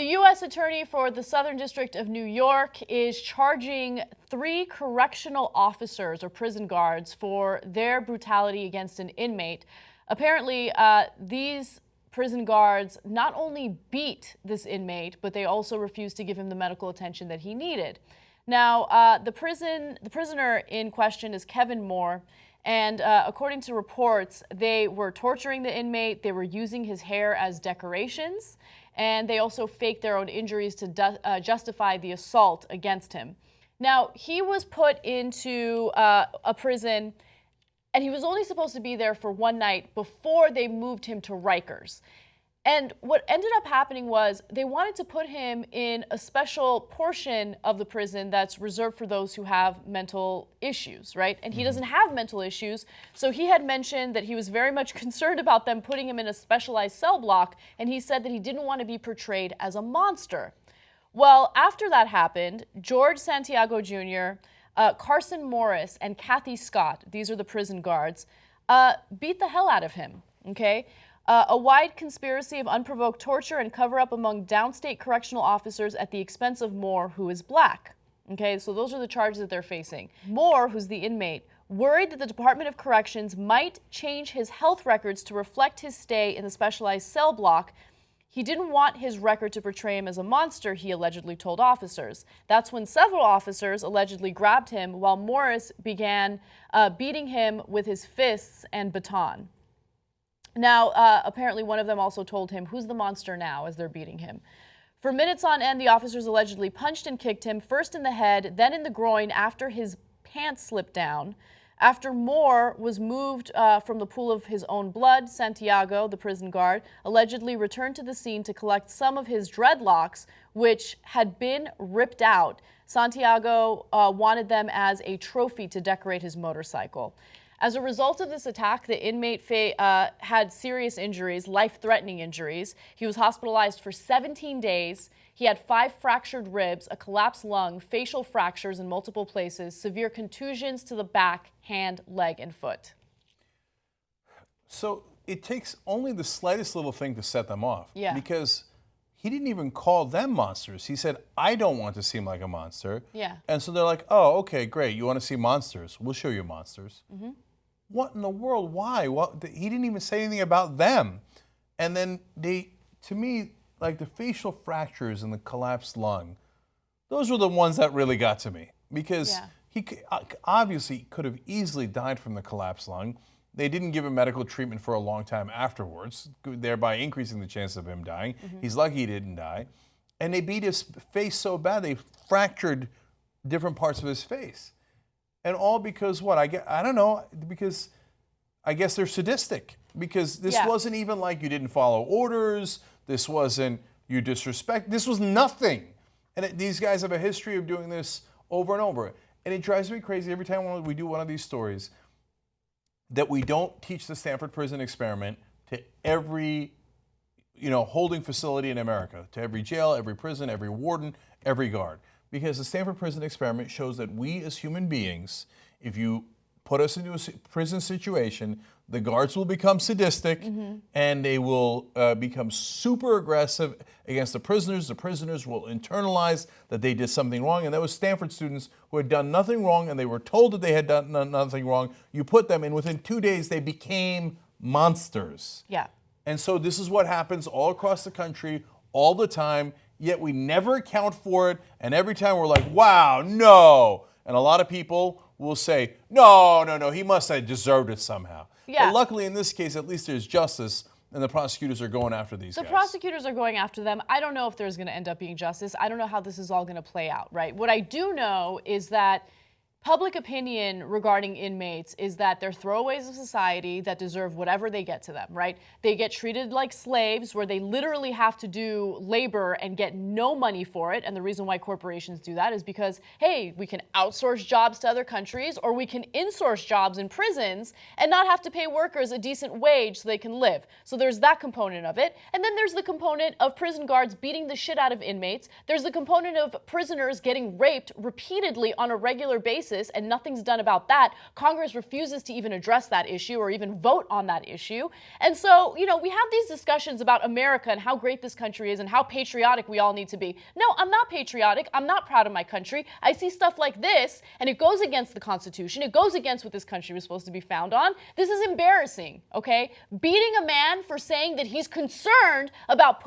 The U.S. Attorney for the Southern District of New York is charging 3 correctional officers or prison guards for their brutality against an inmate. Apparently, these prison guards not only beat this inmate, but they also refused to give him the medical attention that he needed. Now, the prisoner in question is Kevin Moore, and according to reports, they were torturing the inmate, they were using his hair as decorations, and they also faked their own injuries to justify the assault against him. Now, he was put into a prison, and he was only supposed to be there for one night before they moved him to Rikers. And what ended up happening was they wanted to put him in a special portion of the prison that's reserved for those who have mental issues, right? And he doesn't have mental issues, so he had mentioned that he was very much concerned about them putting him in a specialized cell block, and he said that he didn't want to be portrayed as a monster. Well, after that happened, George Santiago Jr., Carson Morris, and Kathy Scott, these are the prison guards, beat the hell out of him, okay? A wide conspiracy of unprovoked torture and cover-up among downstate correctional officers at the expense of Moore, who is black. Okay, so those are the charges that they're facing. Moore, who's the inmate, worried that the Department of Corrections might change his health records to reflect his stay in the specialized cell block. He didn't want his record to portray him as a monster, he allegedly told officers. That's when several officers allegedly grabbed him while Morris began beating him with his fists and baton. Now, apparently one of them also told him, "Who's the monster now?" as they're beating him. For minutes on end, the officers allegedly punched and kicked him, first in the head, then in the groin after his pants slipped down. After Moore was moved from the pool of his own blood, Santiago, the prison guard, allegedly returned to the scene to collect some of his dreadlocks, which had been ripped out. Santiago wanted them as a trophy to decorate his motorcycle. As a result of this attack, the inmate had serious injuries, life-threatening injuries. He was hospitalized for 17 days. He had 5 fractured ribs, a collapsed lung, facial fractures in multiple places, severe contusions to the back, hand, leg, and foot. So it takes only the slightest little thing to set them off. Yeah. Because he didn't even call them monsters. He said, "I don't want to seem like a monster." Yeah. And so they're like, "Oh, okay, great. You want to see monsters? We'll show you monsters." Mm-hmm. What in the world? Why? He didn't even say anything about them. And then to me, like the facial fractures and the collapsed lung, those were the ones that really got to me. Because he obviously could have easily died from the collapsed lung. They didn't give him medical treatment for a long time afterwards, thereby increasing the chance of him dying. He's lucky he didn't die. And they beat his face so bad, they fractured different parts of his face. And all because what? I don't know, because I guess they're sadistic. Because this wasn't even like you didn't follow orders. This wasn't you disrespect. This was nothing. And these guys have a history of doing this over and over. And it drives me crazy every time we do one of these stories that we don't teach the Stanford Prison Experiment to every holding facility in America, to every jail, every prison, every warden, every guard. Because the Stanford Prison Experiment shows that we as human beings, if you put us into a prison situation, the guards will become sadistic and they will become super aggressive against the prisoners. The prisoners will internalize that they did something wrong. And that was Stanford students who had done nothing wrong and they were told that they had done nothing wrong. You put them in, within 2 days, they became monsters. Yeah. And so this is what happens all across the country all the time. Yet we never account for it, and every time we're like, wow, no. And a lot of people will say, no, he must have deserved it somehow. Yeah. But luckily in this case, at least there's justice, and the prosecutors are going after these guys. The prosecutors are going after them. I don't know if there's going to end up being justice. I don't know how this is all going to play out, right? What I do know is that public opinion regarding inmates is that they're throwaways of society that deserve whatever they get to them, right? They get treated like slaves where they literally have to do labor and get no money for it. And the reason why corporations do that is because, hey, we can outsource jobs to other countries or we can insource jobs in prisons and not have to pay workers a decent wage so they can live. So there's that component of it. And then there's the component of prison guards beating the shit out of inmates. There's the component of prisoners getting raped repeatedly on a regular basis basis, and nothing's done about that. Congress refuses to even address that issue or even vote on that issue. And so, we have these discussions about America and how great this country is and how patriotic we all need to be. No, I'm not patriotic. I'm not proud of my country. I see stuff like this, and it goes against the Constitution. It goes against what this country was supposed to be found on. This is embarrassing, okay? Beating a man for saying that he's concerned about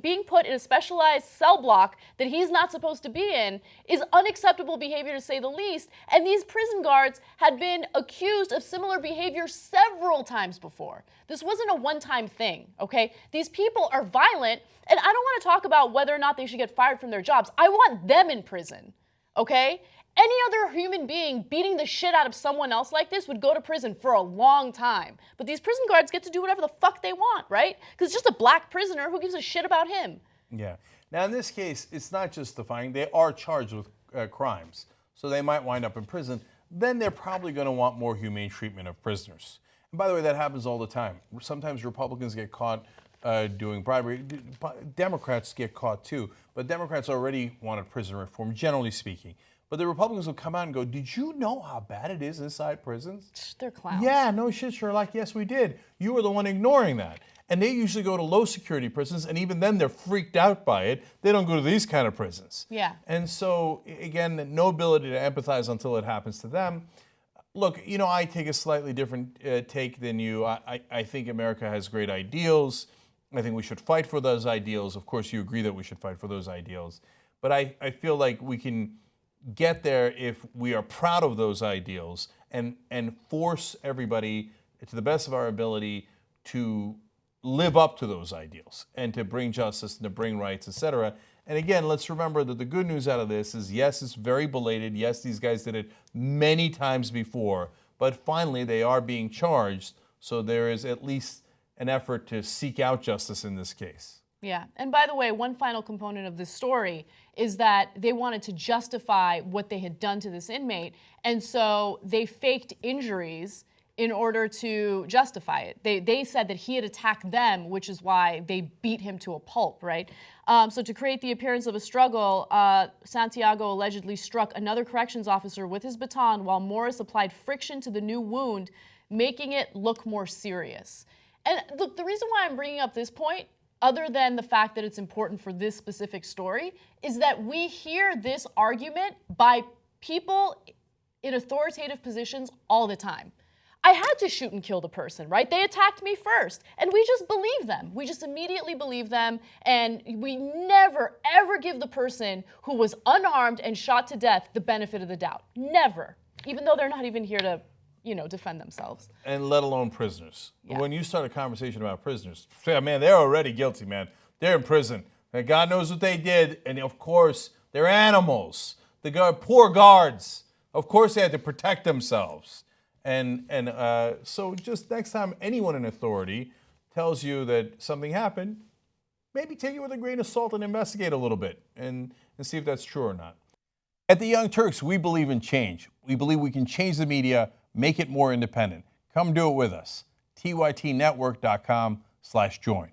being put in a specialized cell block that he's not supposed to be in is unacceptable behavior, to say the least. And these prison guards had been accused of similar behavior several times before. This wasn't a one-time thing, okay? These people are violent, and I don't want to talk about whether or not they should get fired from their jobs. I want them in prison, okay? Any other human being beating the shit out of someone else like this would go to prison for a long time. But these prison guards get to do whatever the fuck they want, right? Because it's just a black prisoner. Who gives a shit about him? Yeah. Now, in this case, it's not justifying. They are charged with crimes, so they might wind up in prison. Then they're probably going to want more humane treatment of prisoners. And by the way, that happens all the time. Sometimes Republicans get caught doing bribery. Democrats get caught too. But Democrats already wanted prison reform, generally speaking. But the Republicans will come out and go, did you know how bad it is inside prisons? They're clowns. Yeah, no shit, Sherlock. Yes, we did. You were the one ignoring that. And they usually go to low security prisons, and even then they're freaked out by it. They don't go to these kind of prisons. Yeah. And so, again, no ability to empathize until it happens to them. Look, I take a slightly different take than you. I think America has great ideals. I think we should fight for those ideals. Of course, you agree that we should fight for those ideals. But I feel like we can get there if we are proud of those ideals and force everybody, to the best of our ability, to live up to those ideals and to bring justice and to bring rights, etc. And again, let's remember that the good news out of this is, yes, it's very belated. Yes, these guys did it many times before, but finally they are being charged. So there is at least an effort to seek out justice in this case. Yeah. And by the way, one final component of this story is that they wanted to justify what they had done to this inmate. And so they faked injuries in order to justify it. They said that he had attacked them, which is why they beat him to a pulp, right? So to create the appearance of a struggle, Santiago allegedly struck another corrections officer with his baton while Morris applied friction to the new wound, making it look more serious. And look, the reason why I'm bringing up this point, other than the fact that it's important for this specific story, is that we hear this argument by people in authoritative positions all the time. I had to shoot and kill the person, right? They attacked me first. And we just believe them. We just immediately believe them. And we never, ever give the person who was unarmed and shot to death the benefit of the doubt. Never. Even though they're not even here to, defend themselves. And let alone prisoners. Yeah. When you start a conversation about prisoners, man, they're already guilty, man. They're in prison. And God knows what they did. And of course, they're animals. The poor guards. Of course, they had to protect themselves. And so just next time anyone in authority tells you that something happened, maybe take it with a grain of salt and investigate a little bit and see if that's true or not. At the Young Turks, we believe in change. We believe we can change the media, make it more independent. Come do it with us. tytnetwork.com/join.